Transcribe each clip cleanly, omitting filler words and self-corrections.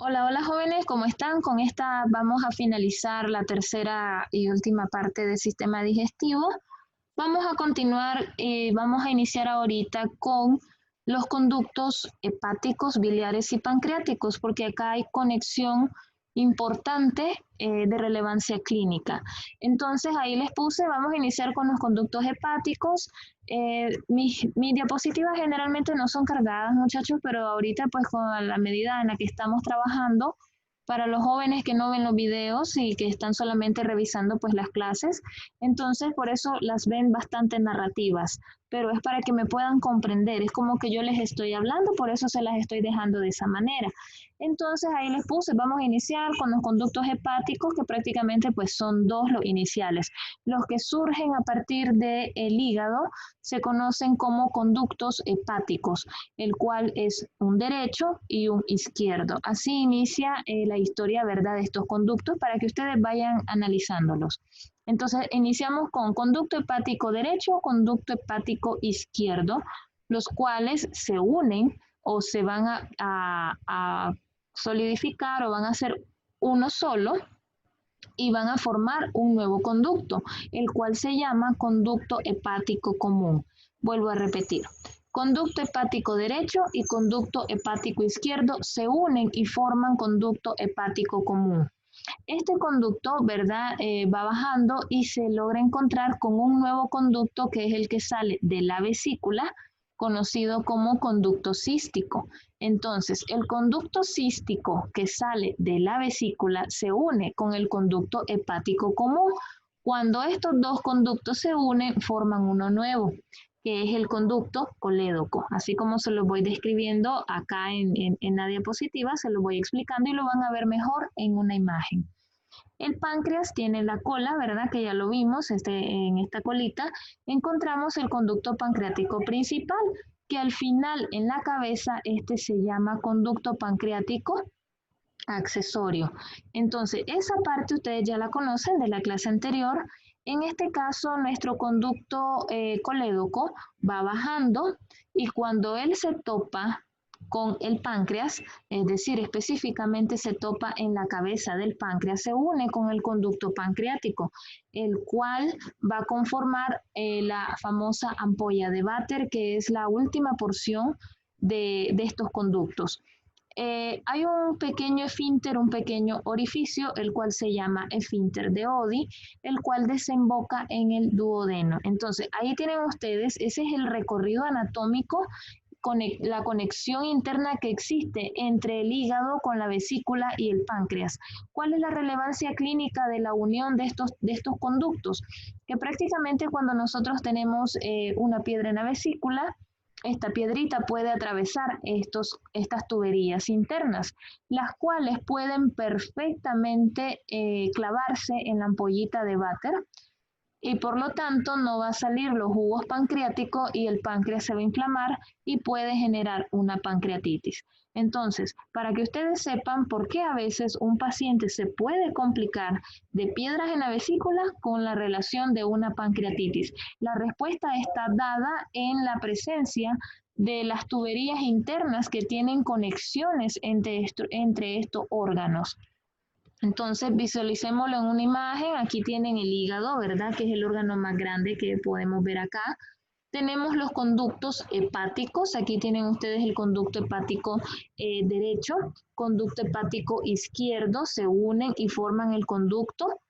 Hola, hola jóvenes, ¿cómo están? Con esta vamos a finalizar la tercera y última parte del sistema digestivo. Vamos a continuar, vamos a iniciar ahorita con los conductos hepáticos, biliares y pancreáticos, porque acá hay conexión importante de relevancia clínica. Entonces ahí les puse, vamos a iniciar con los conductos hepáticos. Mis diapositivas generalmente no son cargadas, muchachos, pero ahorita pues con la medida en la que estamos trabajando, para los jóvenes que no ven los videos y que están solamente revisando pues las clases, entonces por eso las ven bastante narrativas, pero es para que me puedan comprender, es como que yo les estoy hablando, por eso se las estoy dejando de esa manera. Entonces ahí les puse, vamos a iniciar con los conductos hepáticos, que prácticamente pues son dos los iniciales. Los que surgen a partir del hígado se conocen como conductos hepáticos, el cual es un derecho y un izquierdo. Así inicia la historia, ¿verdad?, de estos conductos para que ustedes vayan analizándolos. Entonces, iniciamos con conducto hepático derecho, conducto hepático izquierdo, los cuales se unen o se van a solidificar o van a ser uno solo y van a formar un nuevo conducto, el cual se llama conducto hepático común. Vuelvo a repetir. Conducto hepático derecho y conducto hepático izquierdo se unen y forman conducto hepático común. Este conducto, ¿verdad? Va bajando y se logra encontrar con un nuevo conducto que es el que sale de la vesícula, conocido como conducto cístico. Entonces, el conducto cístico que sale de la vesícula se une con el conducto hepático común. Cuando estos dos conductos se unen, forman uno nuevo, que es el conducto colédoco. Así como se lo voy describiendo acá en la diapositiva, se lo voy explicando y lo van a ver mejor en una imagen. El páncreas tiene la cola, ¿verdad? Que ya lo vimos, en esta colita encontramos el conducto pancreático principal, que al final en la cabeza se llama conducto pancreático accesorio. Entonces, esa parte ustedes ya la conocen de la clase anterior. En este caso, nuestro conducto colédoco va bajando y cuando él se topa con el páncreas, es decir, específicamente se topa en la cabeza del páncreas, se une con el conducto pancreático, el cual va a conformar la famosa ampolla de Vater, que es la última porción de estos conductos. Hay un pequeño esfínter, un pequeño orificio, el cual se llama esfínter de Oddi, el cual desemboca en el duodeno. Entonces, ahí tienen ustedes, ese es el recorrido anatómico, la conexión interna que existe entre el hígado con la vesícula y el páncreas. ¿Cuál es la relevancia clínica de la unión de estos conductos? Que prácticamente cuando nosotros tenemos una piedra en la vesícula, esta piedrita puede atravesar estas tuberías internas, las cuales pueden perfectamente clavarse en la ampollita de Vater y por lo tanto no va a salir los jugos pancreáticos y el páncreas se va a inflamar y puede generar una pancreatitis. Entonces, para que ustedes sepan por qué a veces un paciente se puede complicar de piedras en la vesícula con la relación de una pancreatitis. La respuesta está dada en la presencia de las tuberías internas que tienen conexiones entre estos órganos. Entonces visualicémoslo en una imagen, aquí tienen el hígado, ¿verdad? Que es el órgano más grande que podemos ver acá. Tenemos los conductos hepáticos, aquí tienen ustedes el conducto hepático derecho, conducto hepático izquierdo, se unen y forman el conducto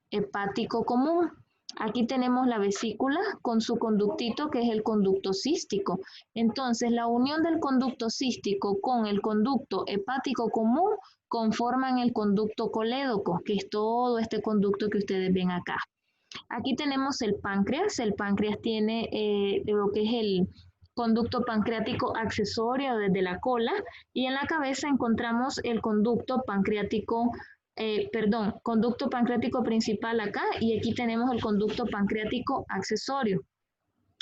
hepático común. Aquí tenemos la vesícula con su conductito que es el conducto cístico. Entonces, la unión del conducto cístico con el conducto hepático común conforman el conducto colédoco, que es todo este conducto que ustedes ven acá. Aquí tenemos el páncreas tiene lo que es el conducto pancreático accesorio desde la cola y en la cabeza encontramos el conducto pancreático conducto pancreático principal acá y aquí tenemos el conducto pancreático accesorio.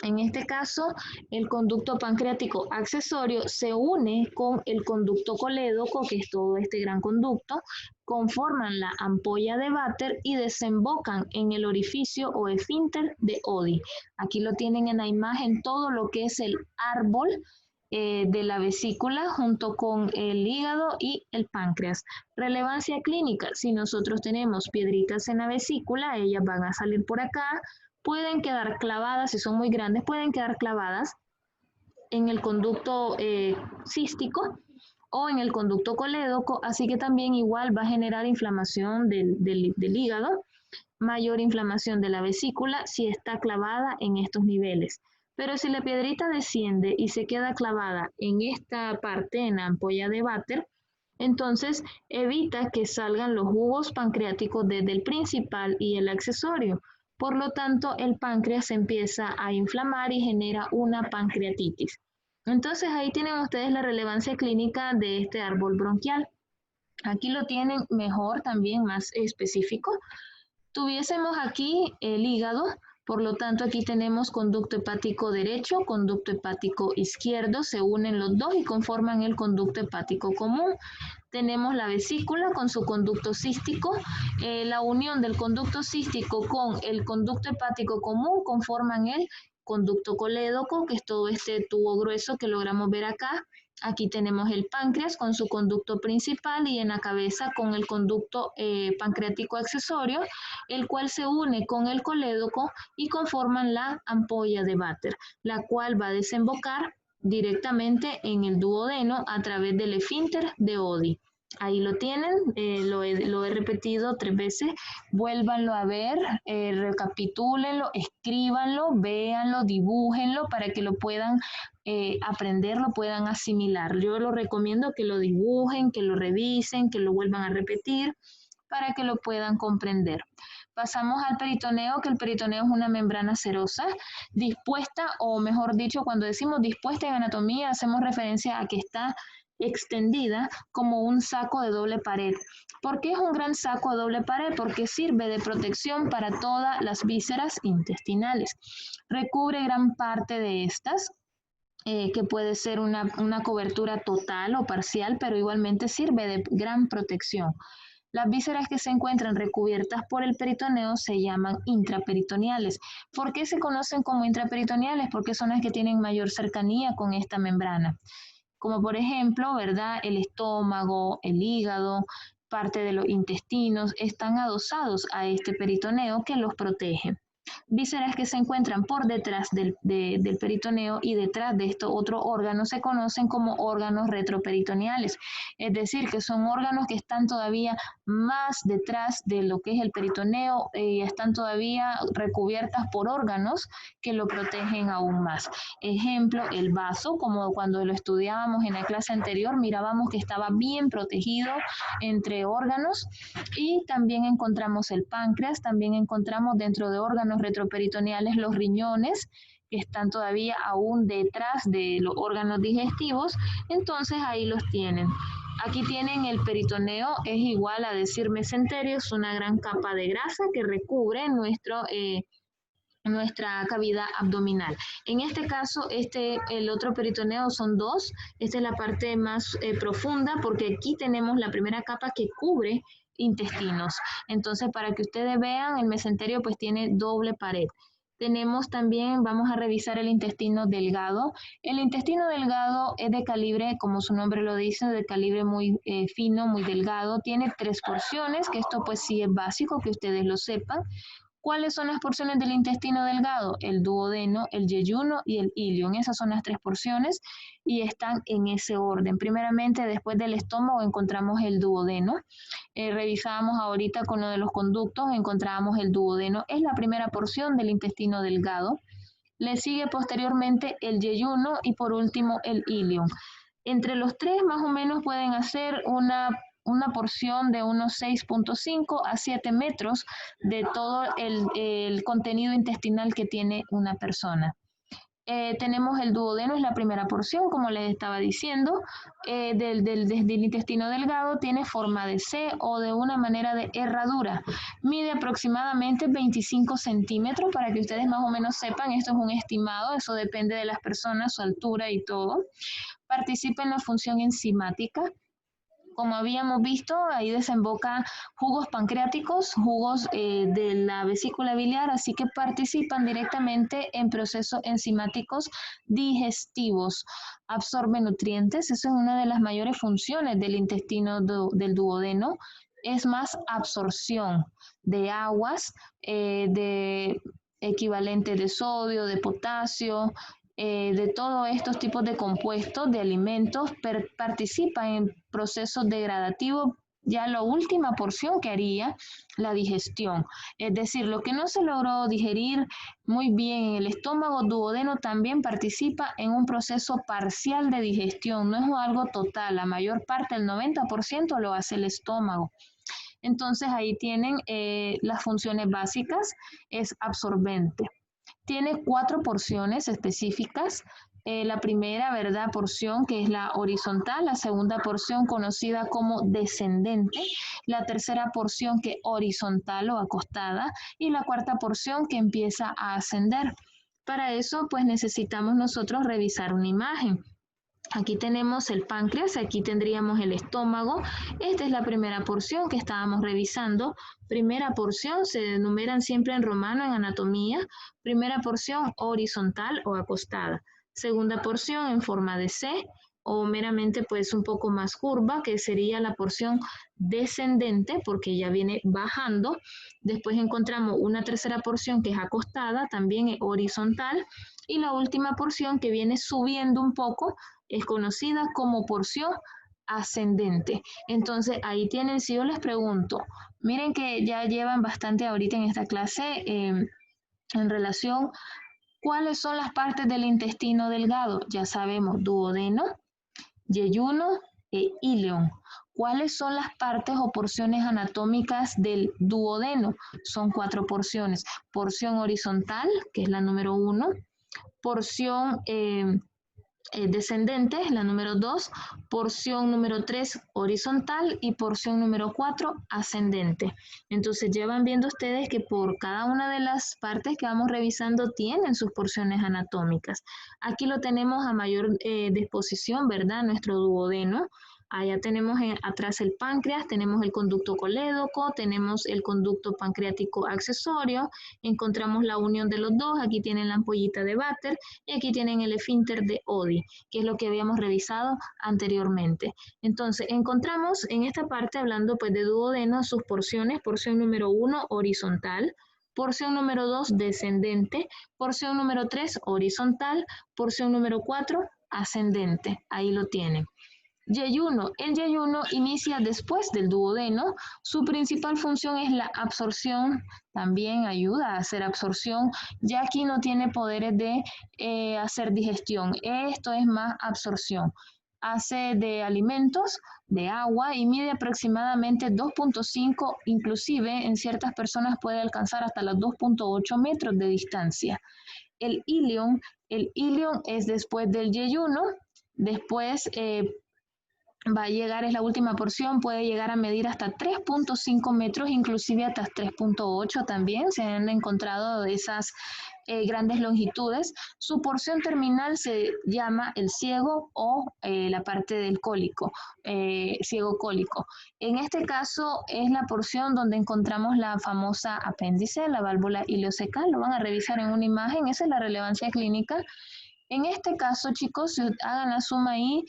En este caso, el conducto pancreático accesorio se une con el conducto colédoco, que es todo este gran conducto, conforman la ampolla de Vater y desembocan en el orificio o esfínter de Oddi. Aquí lo tienen en la imagen todo lo que es el árbol de la vesícula junto con el hígado y el páncreas. Relevancia clínica, si nosotros tenemos piedritas en la vesícula, ellas van a salir por acá, pueden quedar clavadas, si son muy grandes, pueden quedar clavadas en el conducto cístico o en el conducto colédoco, así que también igual va a generar inflamación del hígado, mayor inflamación de la vesícula si está clavada en estos niveles. Pero si la piedrita desciende y se queda clavada en esta parte, en la ampolla de váter, entonces evita que salgan los jugos pancreáticos desde el principal y el accesorio. Por lo tanto, el páncreas se empieza a inflamar y genera una pancreatitis. Entonces ahí tienen ustedes la relevancia clínica de este árbol bronquial. Aquí lo tienen mejor también, más específico. Tuviésemos aquí el hígado, por lo tanto aquí tenemos conducto hepático derecho, conducto hepático izquierdo, se unen los dos y conforman el conducto hepático común. Tenemos la vesícula con su conducto cístico, la unión del conducto cístico con el conducto hepático común conforman el conducto colédoco, que es todo este tubo grueso que logramos ver acá. Aquí tenemos el páncreas con su conducto principal y en la cabeza con el conducto pancreático accesorio, el cual se une con el colédoco y conforman la ampolla de váter, la cual va a desembocar directamente en el duodeno a través del esfínter de Oddi. Ahí lo tienen, lo he repetido 3 veces, vuélvanlo a ver, recapitúlenlo, escríbanlo, véanlo, dibújenlo para que lo puedan aprender, lo puedan asimilar. Yo lo recomiendo que lo dibujen, que lo revisen, que lo vuelvan a repetir para que lo puedan comprender. Pasamos al peritoneo, que el peritoneo es una membrana serosa, dispuesta, o mejor dicho, cuando decimos dispuesta en anatomía, hacemos referencia a que está extendida como un saco de doble pared. ¿Por qué es un gran saco de doble pared? Porque sirve de protección para todas las vísceras intestinales. Recubre gran parte de estas, que puede ser una cobertura total o parcial, pero igualmente sirve de gran protección. Las vísceras que se encuentran recubiertas por el peritoneo se llaman intraperitoneales. ¿Por qué se conocen como intraperitoneales? Porque son las que tienen mayor cercanía con esta membrana. Como por ejemplo, ¿verdad? El estómago, el hígado, parte de los intestinos están adosados a este peritoneo que los protege. Vísceras que se encuentran por detrás del peritoneo y detrás de estos otros órganos se conocen como órganos retroperitoneales, es decir, que son órganos que están todavía más detrás de lo que es el peritoneo y están todavía recubiertas por órganos que lo protegen aún más. Ejemplo, el vaso, como cuando lo estudiábamos en la clase anterior, mirábamos que estaba bien protegido entre órganos, y también encontramos el páncreas, también encontramos dentro de órganos retroperitoneales los riñones, que están todavía aún detrás de los órganos digestivos, entonces ahí los tienen. Aquí tienen el peritoneo, es igual a decir mesenterio, es una gran capa de grasa que recubre nuestra cavidad abdominal. En este caso, el otro peritoneo son dos. Esta es la parte más profunda, porque aquí tenemos la primera capa que cubre intestinos. Entonces, para que ustedes vean, el mesenterio pues tiene doble pared. Tenemos también, vamos a revisar el intestino delgado. El intestino delgado es de calibre, como su nombre lo dice, de calibre muy fino, muy delgado. Tiene 3 porciones, que esto pues sí es básico que ustedes lo sepan. ¿Cuáles son las porciones del intestino delgado? El duodeno, el yeyuno y el ilion. Esas son las 3 porciones y están en ese orden. Primeramente, después del estómago encontramos el duodeno. Revisábamos ahorita con lo de los conductos, encontrábamos el duodeno. Es la primera porción del intestino delgado. Le sigue posteriormente el yeyuno y por último el ilion. Entre los 3 más o menos pueden hacer una porción de unos 6.5 a 7 metros de todo el contenido intestinal que tiene una persona. Tenemos el duodeno, es la primera porción, como les estaba diciendo, desde el intestino delgado, tiene forma de C o de una manera de herradura. Mide aproximadamente 25 centímetros, para que ustedes más o menos sepan, esto es un estimado, eso depende de las personas, su altura y todo. Participa en la función enzimática. Como habíamos visto, ahí desemboca jugos pancreáticos, jugos de la vesícula biliar, así que participan directamente en procesos enzimáticos digestivos, absorben nutrientes, esa es una de las mayores funciones del intestino del duodeno, es más absorción de aguas, de equivalente de sodio, de potasio, de todos estos tipos de compuestos, de alimentos, participan en procesos degradativos, ya la última porción que haría la digestión. Es decir, lo que no se logró digerir muy bien en el estómago duodeno también participa en un proceso parcial de digestión, no es algo total, la mayor parte, el 90% lo hace el estómago. Entonces ahí tienen las funciones básicas, es absorbente. Tiene 4 porciones específicas. La primera, ¿verdad? Porción que es la horizontal, la segunda porción conocida como descendente, la tercera porción que horizontal o acostada y la cuarta porción que empieza a ascender. Para eso, pues necesitamos nosotros revisar una imagen. Aquí tenemos el páncreas, aquí tendríamos el estómago. Esta es la primera porción que estábamos revisando. Primera porción, se enumeran siempre en romano en anatomía. Primera porción horizontal o acostada. Segunda porción en forma de C o meramente pues un poco más curva, que sería la porción descendente porque ya viene bajando. Después encontramos una tercera porción que es acostada, también es horizontal. Y la última porción que viene subiendo un poco es conocida como porción ascendente. Entonces, ahí tienen, si yo les pregunto, miren que ya llevan bastante ahorita en esta clase en relación, ¿cuáles son las partes del intestino delgado? Ya sabemos, duodeno, yeyuno e ilion. ¿Cuáles son las partes o porciones anatómicas del duodeno? Son 4 porciones. Porción horizontal, que es la número 1, porción descendente, la número 2, porción número 3 horizontal y porción número 4 ascendente. Entonces ya van viendo ustedes que por cada una de las partes que vamos revisando tienen sus porciones anatómicas. Aquí lo tenemos a mayor disposición, ¿verdad? Nuestro duodeno. Allá tenemos atrás el páncreas, tenemos el conducto colédoco, tenemos el conducto pancreático accesorio, encontramos la unión de los dos, aquí tienen la ampollita de Vater y aquí tienen el esfínter de Oddi, que es lo que habíamos revisado anteriormente. Entonces, encontramos en esta parte, hablando pues de duodeno, sus porciones, porción número 1 horizontal, porción número 2 descendente, porción número 3 horizontal, porción número 4 ascendente, ahí lo tienen. Yeyuno. El yeyuno inicia después del duodeno. Su principal función es la absorción. También ayuda a hacer absorción. Ya aquí no tiene poderes de hacer digestión. Esto es más absorción. Hace de alimentos, de agua y mide aproximadamente 2.5, inclusive en ciertas personas puede alcanzar hasta los 2.8 metros de distancia. El ilion es después del yeyuno. Después va a llegar, es la última porción, puede llegar a medir hasta 3.5 metros, inclusive hasta 3.8 también, se han encontrado esas grandes longitudes. Su porción terminal se llama el ciego o la parte del cólico, ciego cólico. En este caso es la porción donde encontramos la famosa apéndice, la válvula ileocecal, lo van a revisar en una imagen, esa es la relevancia clínica. En este caso, chicos, si hagan la suma ahí,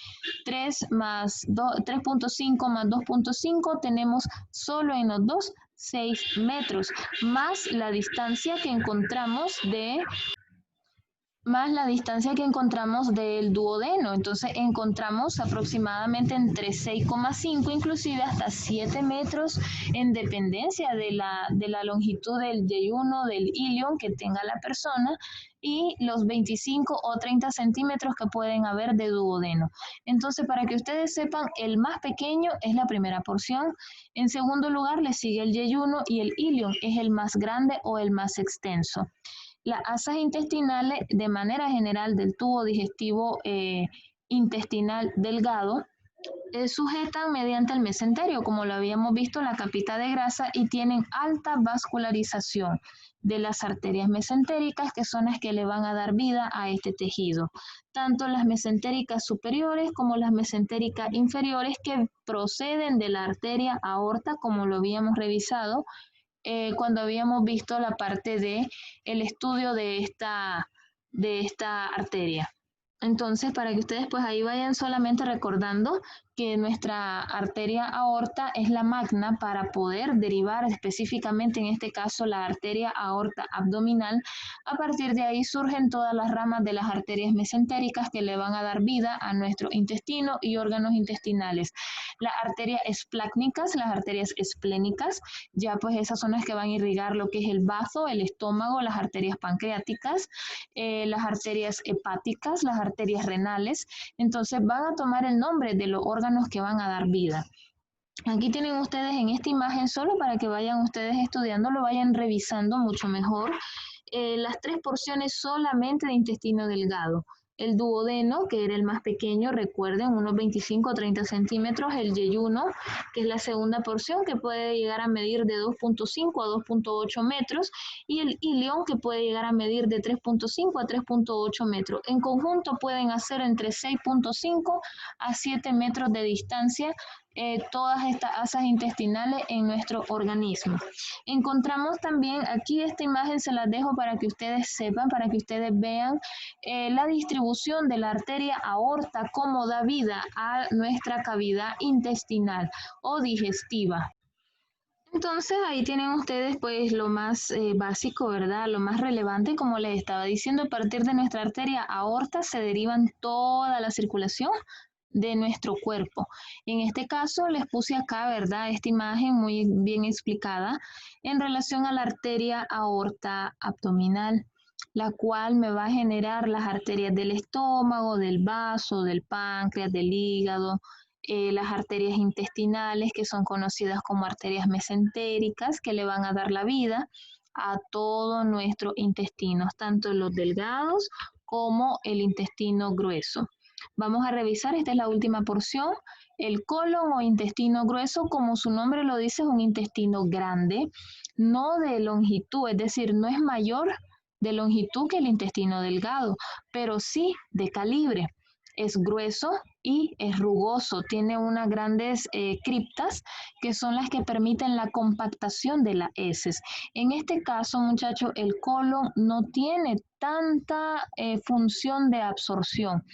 3.5 más 2.5, tenemos solo en los dos 6 metros, más la distancia que encontramos del duodeno. Entonces encontramos aproximadamente entre 6,5 inclusive hasta 7 metros en dependencia de la longitud del yeyuno, del ilion que tenga la persona y los 25 o 30 centímetros que pueden haber de duodeno. Entonces, para que ustedes sepan, el más pequeño es la primera porción. En segundo lugar le sigue el yeyuno y el ilion es el más grande o el más extenso. Las asas intestinales, de manera general, del tubo digestivo intestinal delgado, sujetan mediante el mesenterio, como lo habíamos visto, la capita de grasa, y tienen alta vascularización de las arterias mesentéricas, que son las que le van a dar vida a este tejido. Tanto las mesentéricas superiores como las mesentéricas inferiores, que proceden de la arteria aorta, como lo habíamos revisado cuando habíamos visto la parte de el estudio de esta arteria. Entonces, para que ustedes pues ahí vayan solamente recordando que nuestra arteria aorta es la magna para poder derivar específicamente, en este caso, la arteria aorta abdominal. A partir de ahí surgen todas las ramas de las arterias mesentéricas que le van a dar vida a nuestro intestino y órganos intestinales. Las arterias esplácnicas, las arterias esplénicas, ya pues esas son las que van a irrigar lo que es el bazo, el estómago, las arterias pancreáticas, las arterias hepáticas, las arterias renales. Entonces van a tomar el nombre de los órganos que van a dar vida. Aquí tienen ustedes en esta imagen, solo para que vayan ustedes estudiando, lo vayan revisando mucho mejor, las 3 porciones solamente de intestino delgado. El duodeno, que era el más pequeño, recuerden, unos 25 o 30 centímetros. El yeyuno, que es la segunda porción, que puede llegar a medir de 2.5 a 2.8 metros. Y el ilion, que puede llegar a medir de 3.5 a 3.8 metros. En conjunto pueden hacer entre 6.5 a 7 metros de distancia todas estas asas intestinales en nuestro organismo. Encontramos también, aquí esta imagen se las dejo para que ustedes sepan, para que ustedes vean la distribución de la arteria aorta, cómo da vida a nuestra cavidad intestinal o digestiva. Entonces ahí tienen ustedes pues lo más básico, ¿verdad? Lo más relevante, como les estaba diciendo, a partir de nuestra arteria aorta se derivan toda la circulación de nuestro cuerpo. En este caso les puse acá, ¿verdad? Esta imagen muy bien explicada en relación a la arteria aorta abdominal, la cual me va a generar las arterias del estómago, del vaso, del páncreas, del hígado, las arterias intestinales, que son conocidas como arterias mesentéricas, que le van a dar la vida a todo nuestro intestino, tanto los delgados como el intestino grueso. Vamos a revisar, esta es la última porción. El colon o intestino grueso, como su nombre lo dice, es un intestino grande, no de longitud, es decir, no es mayor de longitud que el intestino delgado, pero sí de calibre. Es grueso y es rugoso, tiene unas grandes criptas que son las que permiten la compactación de las heces. En este caso, muchachos, el colon no tiene tanta función de absorción.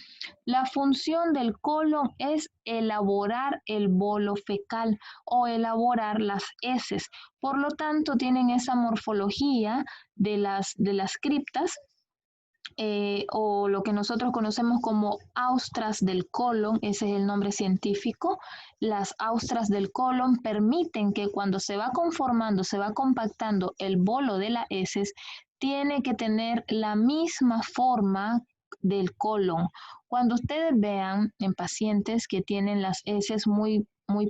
La función del colon es elaborar el bolo fecal o elaborar las heces. Por lo tanto, tienen esa morfología de las criptas o lo que nosotros conocemos como austras del colon, ese es el nombre científico. Las austras del colon permiten que cuando se va conformando, se va compactando el bolo de las heces, tiene que tener la misma forma del colon. Cuando ustedes vean en pacientes que tienen las heces muy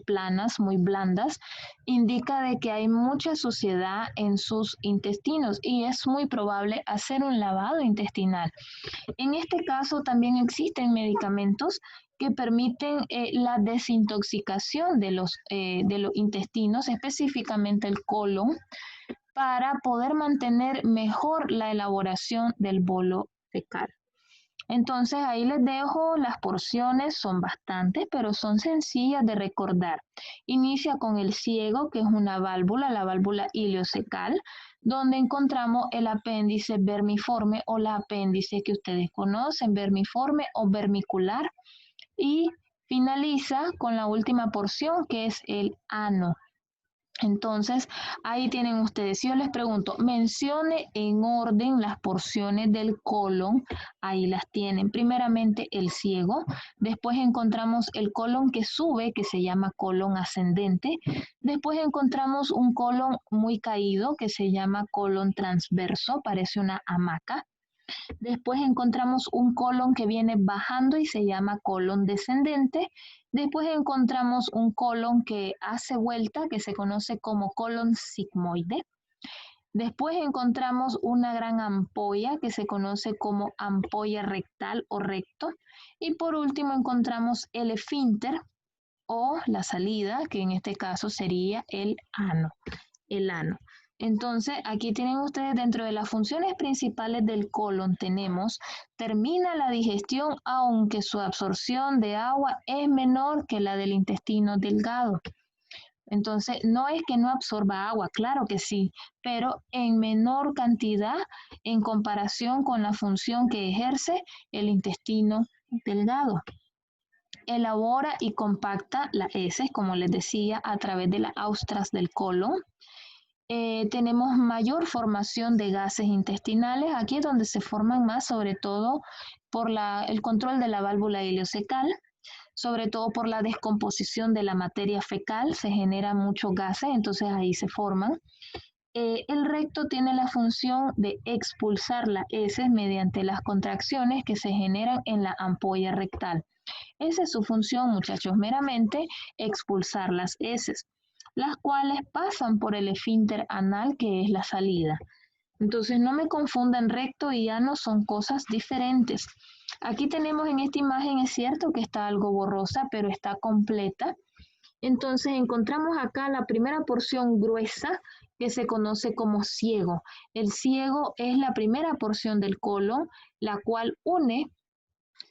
planas, muy blandas, indica de que hay mucha suciedad en sus intestinos y es muy probable hacer un lavado intestinal. En este caso también existen medicamentos que permiten la desintoxicación de los intestinos, específicamente el colon, para poder mantener mejor la elaboración del bolo fecal. Entonces ahí les dejo, las porciones son bastantes, pero son sencillas de recordar. Inicia con el ciego, que es una válvula, la válvula ileocecal, donde encontramos el apéndice vermiforme o la apéndice que ustedes conocen, vermiforme o vermicular. Y finaliza con la última porción, que es el ano. Entonces, ahí tienen ustedes. Si yo les pregunto, mencione en orden las porciones del colon, ahí las tienen. Primeramente el ciego, después encontramos el colon que sube, que se llama colon ascendente, después encontramos un colon muy caído, que se llama colon transverso, parece una hamaca. Después encontramos un colon que viene bajando y se llama colon descendente. Después encontramos un colon que hace vuelta, que se conoce como colon sigmoide. Después encontramos una gran ampolla que se conoce como ampolla rectal o recto. Y por último encontramos el esfínter, o la salida, que en este caso sería el ano. Entonces, aquí tienen ustedes dentro de las funciones principales del colon tenemos, termina la digestión aunque su absorción de agua es menor que la del intestino delgado. Entonces, no es que no absorba agua, claro que sí, pero en menor cantidad en comparación con la función que ejerce el intestino delgado. Elabora y compacta las heces, como les decía, a través de las austras del colon. Tenemos mayor formación de gases intestinales, aquí es donde se forman más, sobre todo por el control de la válvula ileocecal, sobre todo por la descomposición de la materia fecal, se generan muchos gases, entonces ahí se forman. El recto tiene la función de expulsar las heces mediante las contracciones que se generan en la ampolla rectal. Esa es su función, muchachos, meramente expulsar las heces, las cuales pasan por el esfínter anal, que es la salida. Entonces no me confundan, recto y ano son cosas diferentes. Aquí tenemos en esta imagen, es cierto que está algo borrosa, pero está completa. Entonces encontramos acá la primera porción gruesa que se conoce como ciego. El ciego es la primera porción del colon, la cual une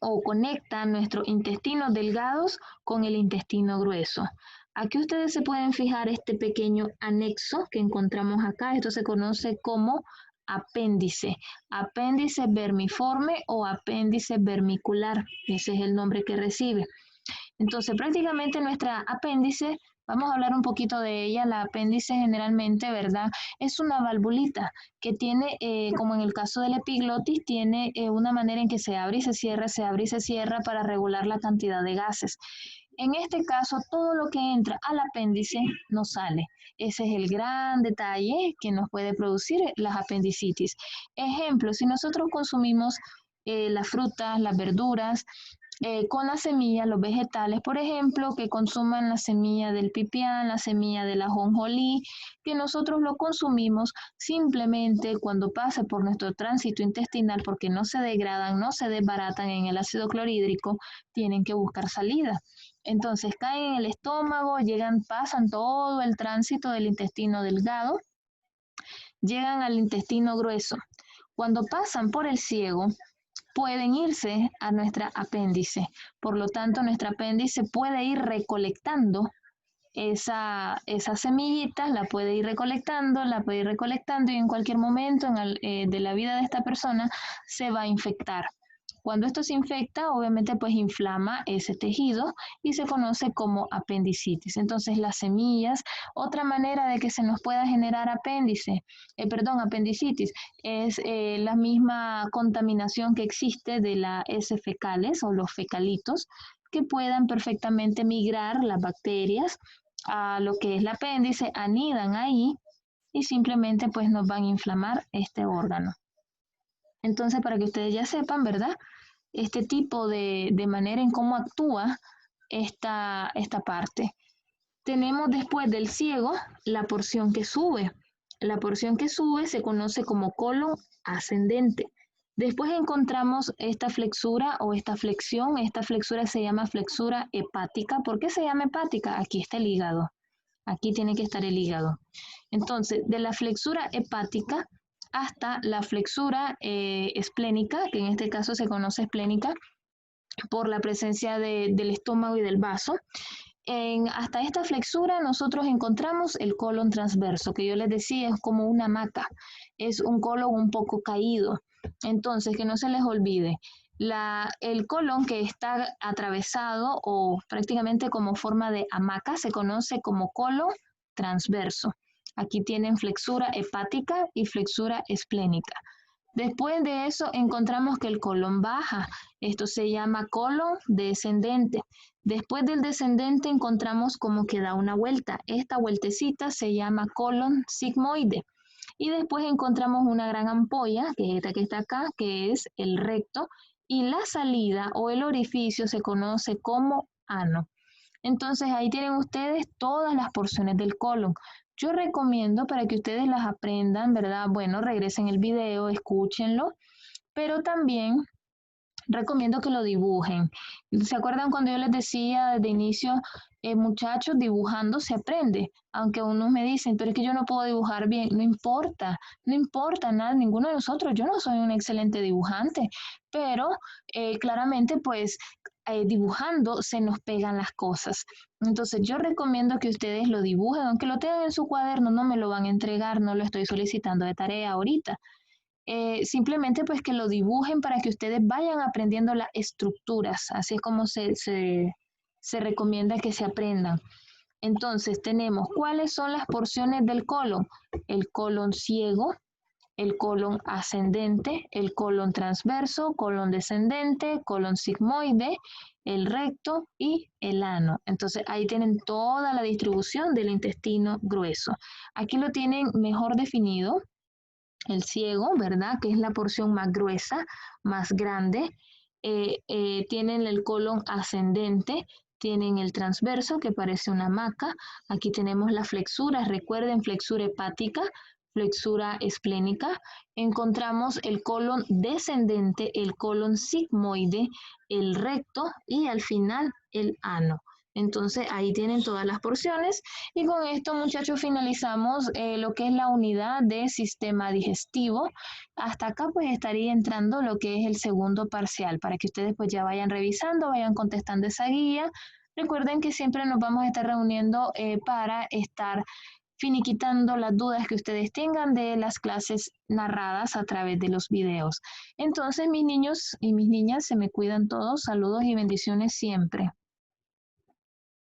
o conecta nuestros intestinos delgados con el intestino grueso. Aquí ustedes se pueden fijar este pequeño anexo que encontramos acá. Esto se conoce como apéndice. Apéndice vermiforme o apéndice vermicular. Ese es el nombre que recibe. Entonces, prácticamente nuestra apéndice, vamos a hablar un poquito de ella. La apéndice generalmente, ¿verdad? Es una valvulita que tiene, como en el caso de la epiglotis, tiene una manera en que se abre y se cierra para regular la cantidad de gases. En este caso, todo lo que entra al apéndice no sale. Ese es el gran detalle que nos puede producir las apendicitis. Ejemplo, si nosotros consumimos las frutas, las verduras, con la semilla, los vegetales, por ejemplo, que consuman la semilla del pipián, la semilla del ajonjolí, que nosotros lo consumimos simplemente cuando pase por nuestro tránsito intestinal, porque no se degradan, no se desbaratan en el ácido clorhídrico, tienen que buscar salida. Entonces caen en el estómago, pasan todo el tránsito del intestino delgado, llegan al intestino grueso. Cuando pasan por el ciego, pueden irse a nuestra apéndice. Por lo tanto, nuestra apéndice puede ir recolectando esa semillita, la puede ir recolectando y en cualquier momento de la vida de esta persona se va a infectar. Cuando esto se infecta, obviamente pues inflama ese tejido y se conoce como apendicitis. Entonces las semillas, otra manera de que se nos pueda generar apendicitis, es la misma contaminación que existe de las heces fecales o los fecalitos, que puedan perfectamente migrar las bacterias a lo que es el apéndice, anidan ahí y simplemente pues nos van a inflamar este órgano. Entonces, para que ustedes ya sepan, ¿verdad? Este tipo de manera en cómo actúa esta parte. Tenemos después del ciego la porción que sube. La porción que sube se conoce como colon ascendente. Después encontramos esta flexura o esta flexión. Esta flexura se llama flexura hepática. ¿Por qué se llama hepática? Aquí está el hígado. Aquí tiene que estar el hígado. Entonces, de la flexura hepática hasta la flexura esplénica, que en este caso se conoce esplénica por la presencia del estómago y del vaso. Hasta esta flexura nosotros encontramos el colon transverso, que yo les decía es como una hamaca, es un colon un poco caído. Entonces, que no se les olvide, el colon que está atravesado o prácticamente como forma de hamaca se conoce como colon transverso. Aquí tienen flexura hepática y flexura esplénica. Después de eso encontramos que el colon baja. Esto se llama colon descendente. Después del descendente encontramos como que da una vuelta. Esta vueltecita se llama colon sigmoide. Y después encontramos una gran ampolla, que es esta que está acá, que es el recto. Y la salida o el orificio se conoce como ano. Entonces ahí tienen ustedes todas las porciones del colon. Yo recomiendo para que ustedes las aprendan, ¿verdad? Bueno, regresen el video, escúchenlo, pero también recomiendo que lo dibujen. ¿Se acuerdan cuando yo les decía desde inicio muchachos, dibujando se aprende. Aunque unos me dicen, pero es que yo no puedo dibujar bien. No importa, no importa nada, ninguno de nosotros. Yo no soy un excelente dibujante, pero claramente pues dibujando se nos pegan las cosas. Entonces yo recomiendo que ustedes lo dibujen, aunque lo tengan en su cuaderno, no me lo van a entregar, no lo estoy solicitando de tarea ahorita. Simplemente pues que lo dibujen para que ustedes vayan aprendiendo las estructuras, así es como se recomienda que se aprendan. Entonces tenemos cuáles son las porciones del colon. El colon ciego, el colon ascendente, el colon transverso, colon descendente, colon sigmoide, el recto y el ano. Entonces ahí tienen toda la distribución del intestino grueso. Aquí lo tienen mejor definido. El ciego, ¿verdad? Que es la porción más gruesa, más grande. Tienen el colon ascendente, tienen el transverso que parece una hamaca. Aquí tenemos las flexuras, recuerden, flexura hepática, flexura esplénica. Encontramos el colon descendente, el colon sigmoide, el recto y al final el ano. Entonces ahí tienen todas las porciones y con esto, muchachos, finalizamos lo que es la unidad de sistema digestivo. Hasta acá pues estaría entrando lo que es el segundo parcial para que ustedes pues ya vayan revisando, vayan contestando esa guía. Recuerden que siempre nos vamos a estar reuniendo para estar finiquitando las dudas que ustedes tengan de las clases narradas a través de los videos. Entonces, mis niños y mis niñas, se me cuidan todos. Saludos y bendiciones siempre.